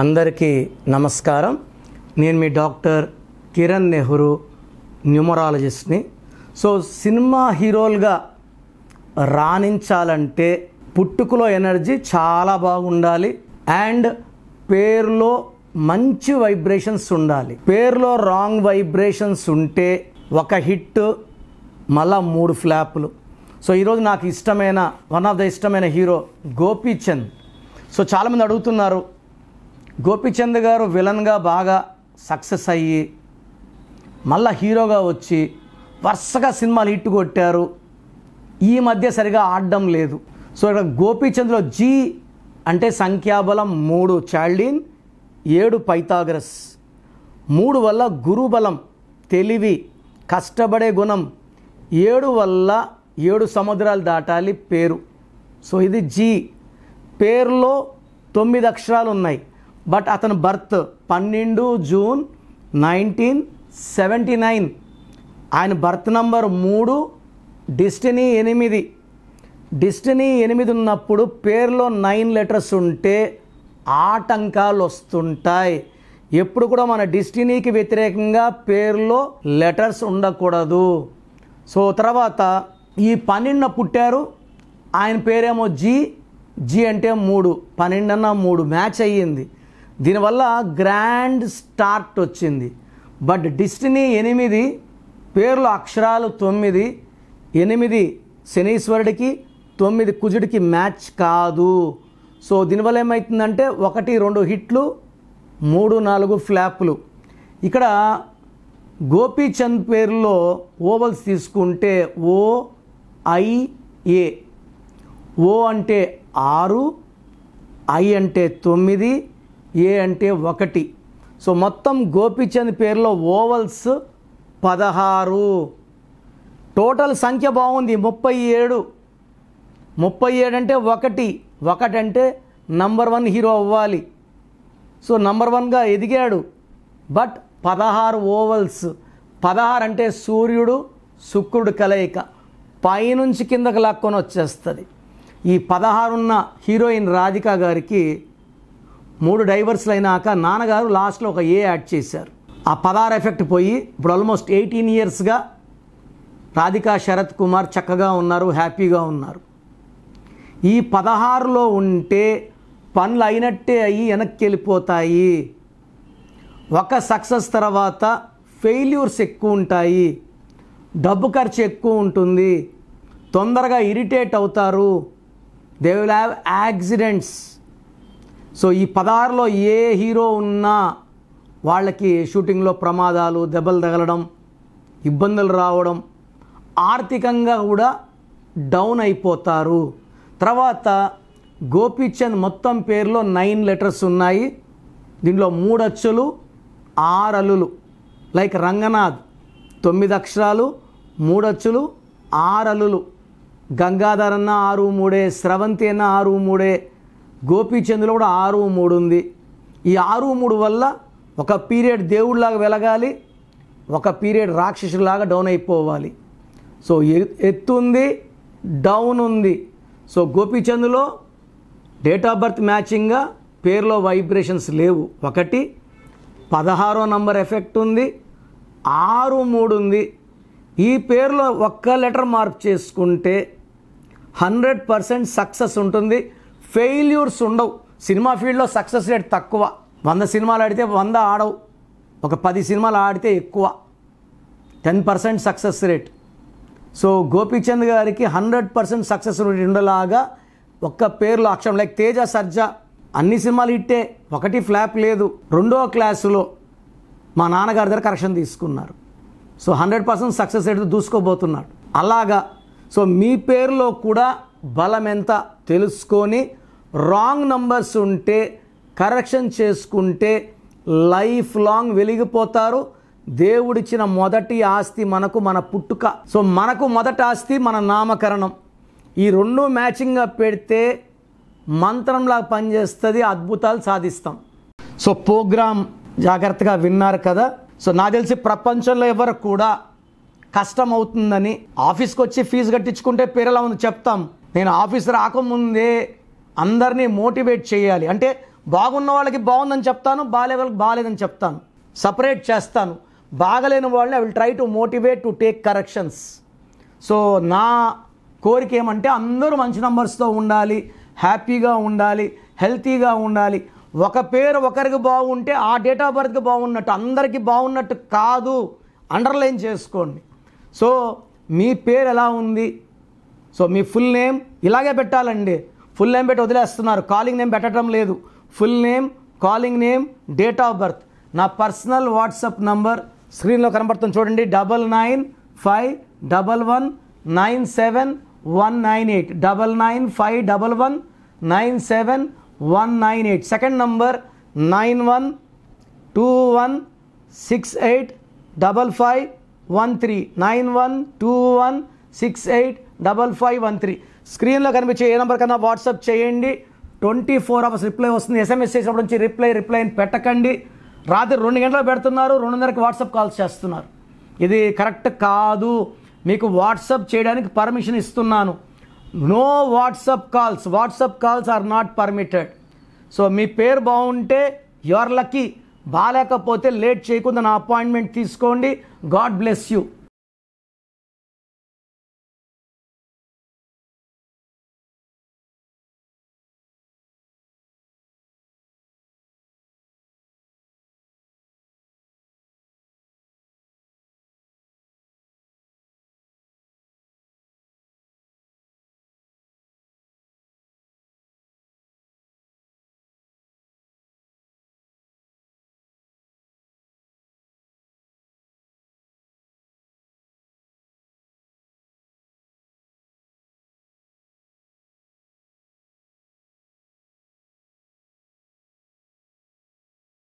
అందరికీ నమస్కారం. నేను మీ డాక్టర్ కిరణ్ నెహ్రూ, న్యూమరాలజిస్ట్ని. సో సినిమా హీరోలుగా రాణించాలంటే పుట్టుకలో ఎనర్జీ చాలా బాగుండాలి అండ్ పేరులో మంచి వైబ్రేషన్స్ ఉండాలి. పేరులో రాంగ్ వైబ్రేషన్స్ ఉంటే ఒక హిట్, మళ్ళా 3 ఫ్లాపులు. సో ఈరోజు నాకు ఇష్టమైన వన్ ఆఫ్ ద ఇష్టమైన హీరో గోపీచంద్. సో చాలామంది అడుగుతున్నారు, గోపీచంద్ గారు విలన్గా బాగా సక్సెస్ అయ్యి మళ్ళా హీరోగా వచ్చి వరుసగా సినిమాలు హిట్ కొట్టారు, ఈ మధ్య సరిగా ఆడడం లేదు. సో ఇక్కడ గోపీచంద్లో జీ అంటే సంఖ్యాబలం 3 చాల్డీన్, 7 పైథాగరస్. 3 వల్ల గురుబలం, తెలివి, కష్టపడే గుణం. 7 వల్ల 7 సముద్రాలు దాటాలి పేరు. సో ఇది జీ. పేరులో 9 అక్షరాలు ఉన్నాయి. బట్ అతను బర్త్ 12 జూన్ 1979. ఆయన బర్త్ నంబర్ 3, డెస్టినీ 8. డెస్టినీ 8 ఉన్నప్పుడు పేరులో 9 లెటర్స్ ఉంటే ఆటంకాలు వస్తుంటాయి. ఎప్పుడు కూడా మన డెస్టినీకి వ్యతిరేకంగా పేరులో లెటర్స్ ఉండకూడదు. సో తర్వాత ఈ 12 పుట్టారు, ఆయన పేరేమో జీ. జీ అంటే 3, 12 అన్న 3 మ్యాచ్ అయ్యింది. దీనివల్ల గ్రాండ్ స్టార్ట్ వచ్చింది. బట్ డెస్టినీ 8, పేర్లో అక్షరాలు 9. 8 శనీశ్వరుడికి, 9 కుజుడికి మ్యాచ్ కాదు. సో దీనివల్ల ఏమవుతుందంటే 1, 2 హిట్లు, 3, 4 ఫ్లాపులు. ఇక్కడ గోపీచంద్ పేరులో ఓవల్స్ తీసుకుంటే OIA. ఓ అంటే 6, ఐ అంటే 9, ఏ అంటే 1. సో మొత్తం గోపీచంద్ పేరులో ఓవల్స్ 16. టోటల్ సంఖ్య బాగుంది 37. 37 అంటే 1 అంటే నంబర్ 1 హీరో అవ్వాలి. సో నంబర్ 1గా ఎదిగాడు. But 16 ovals. 16 అంటే సూర్యుడు శుక్రుడు కలయిక, పైనుంచి కిందకు లాక్కొని వచ్చేస్తుంది. ఈ 16 ఉన్న హీరోయిన్ రాధిక గారికి 3 డైవర్స్లు అయినాక నాన్నగారు లాస్ట్లో ఒక ఏ యాడ్ చేశారు. ఆ 16 ఎఫెక్ట్ పోయి ఇప్పుడు ఆల్మోస్ట్ 18 ఇయర్స్గా రాధిక శరత్ కుమార్ చక్కగా ఉన్నారు, హ్యాపీగా ఉన్నారు. ఈ 16లో ఉంటే పనులు అయినట్టే అయ్యి వెనక్కి వెళ్ళిపోతాయి. ఒక సక్సెస్ తర్వాత ఫెయిల్యూర్స్ ఎక్కువ ఉంటాయి, డబ్బు ఖర్చు ఎక్కువ ఉంటుంది, తొందరగా ఇరిటేట్ అవుతారు, they will have accidents. So ఈ 16లో ఏ హీరో ఉన్నా వాళ్ళకి షూటింగ్లో ప్రమాదాలు, దెబ్బలు తగలడం, ఇబ్బందులు రావడం, ఆర్థికంగా కూడా డౌన్ అయిపోతారు. తర్వాత గోపీచంద్ మొత్తం పేరులో 9 లెటర్స్ ఉన్నాయి. దీంట్లో 3 అచ్చులు, 6 అల్లులు. లైక్ రంగనాథ్ 9 అక్షరాలు, 3 అచ్చులు, 6 అల్లులు. గంగాధర్ అన్న 6, 3, స్రవంతి అన్న 6, 3. గోపీచంద్లో కూడా 6, 3 ఉంది. ఈ 6, 3 వల్ల ఒక పీరియడ్ దేవుడిలాగా వెలగాలి, ఒక పీరియడ్ రాక్షసులాగా డౌన్ అయిపోవాలి. సో ఎత్తు ఉంది, డౌన్ ఉంది. సో గోపీచంద్లో డేట్ ఆఫ్ బర్త్ మ్యాచింగ్గా పేరులో వైబ్రేషన్స్ లేవు. 1, 16వ నంబర్ ఎఫెక్ట్ ఉంది, 6, 3 ఉంది. ఈ పేరులో ఒక్క లెటర్ మార్పు చేసుకుంటే 100% సక్సెస్ ఉంటుంది, ఫెయిల్యూర్స్ ఉండవు. సినిమా ఫీల్డ్లో సక్సెస్ రేట్ తక్కువ. 100 సినిమాలు ఆడితే 100 ఆడవు, ఒక 10 సినిమాలు ఆడితే ఎక్కువ, 10% సక్సెస్ రేట్. సో గోపీచంద్ గారికి 100% సక్సెస్ రేట్ ఉండేలాగా ఒక్క పేరులో అక్షరం, లైక్ తేజ సర్జా అన్ని సినిమాలు హిట్టే, 1 ఫ్లాప్ లేదు. 2వ క్లాసులో మా నాన్నగారి దగ్గర కరెక్షన్ తీసుకున్నారు. సో 100% సక్సెస్ రేట్ దూసుకోబోతున్నాడు. అలాగా సో మీ పేరులో కూడా బలం ఎంత తెలుసుకొని రాంగ్ నంబర్స్ ఉంటే కరెక్షన్ చేసుకుంటే లైఫ్ లాంగ్ వెలిగిపోతారు. దేవుడిచ్చిన మొదటి ఆస్తి మనకు మన పుట్టుక. సో మనకు మొదటి ఆస్తి మన నామకరణం. ఈ 2 మ్యాచింగ్గా పెడితే మంత్రంలా పనిచేస్తుంది, అద్భుతాలు సాధిస్తాం. సో ప్రోగ్రామ్ జాగ్రత్తగా విన్నారు కదా. సో నాకు తెలిసి ప్రపంచంలో ఎవరు కూడా కష్టం అవుతుందని ఆఫీస్కి వచ్చి ఫీజు కట్టించుకుంటే పేరెలా ఉంది చెప్తాం. నేను ఆఫీస్ రాకముందే అందరినీ మోటివేట్ చేయాలి. అంటే బాగున్న వాళ్ళకి బాగుందని చెప్తాను, బాగాలే వాళ్ళకి బాగాలేదని చెప్తాను, సపరేట్ చేస్తాను. బాగలేని వాళ్ళని I will try to motivate to take corrections. So నా కోరిక ఏమంటే అందరూ మంచి నంబర్స్తో ఉండాలి, హ్యాపీగా ఉండాలి, హెల్తీగా ఉండాలి. ఒక పేరు ఒకరికి బాగుంటే ఆ డేట్ ఆఫ్ బర్త్కి బాగున్నట్టు, అందరికీ బాగున్నట్టు కాదు. అండర్లైన్ చేసుకోండి. సో మీ పేరు ఎలా ఉంది, సో మీ ఫుల్ నేమ్ ఇలాగే పెట్టాలండి. ఫుల్ నేమ్ పెట్టి వదిలేస్తున్నారు, కాలింగ్ నేమ్ పెట్టడం లేదు. Full name, calling name, date of birth. నా పర్సనల్ వాట్సాప్ నంబర్ స్క్రీన్లో కనబడుతుంది చూడండి, 9951197198, 9951197198. Second number 9121685513, 9121685513. స్క్రీన్లో కనిపించే ఏ నెంబర్ కన్నా వాట్సాప్ చేయండి. 24 hours రిప్లై వస్తుంది. SMS చేసినప్పటి నుంచి రిప్లై పెట్టకండి. రాత్రి 2 గంటలకు పెడుతున్నారు, 2:30కి వాట్సాప్ కాల్స్ చేస్తున్నారు. ఇది కరెక్ట్ కాదు. మీకు వాట్సాప్ చేయడానికి పర్మిషన్ ఇస్తున్నాను. No WhatsApp calls. WhatsApp calls are not permitted. So మీ పేరు బాగుంటే యు ఆర్ లక్కీ, బాగాలేకపోతే లేట్ చేయకుండా నా అపాయింట్మెంట్ తీసుకోండి. God bless you.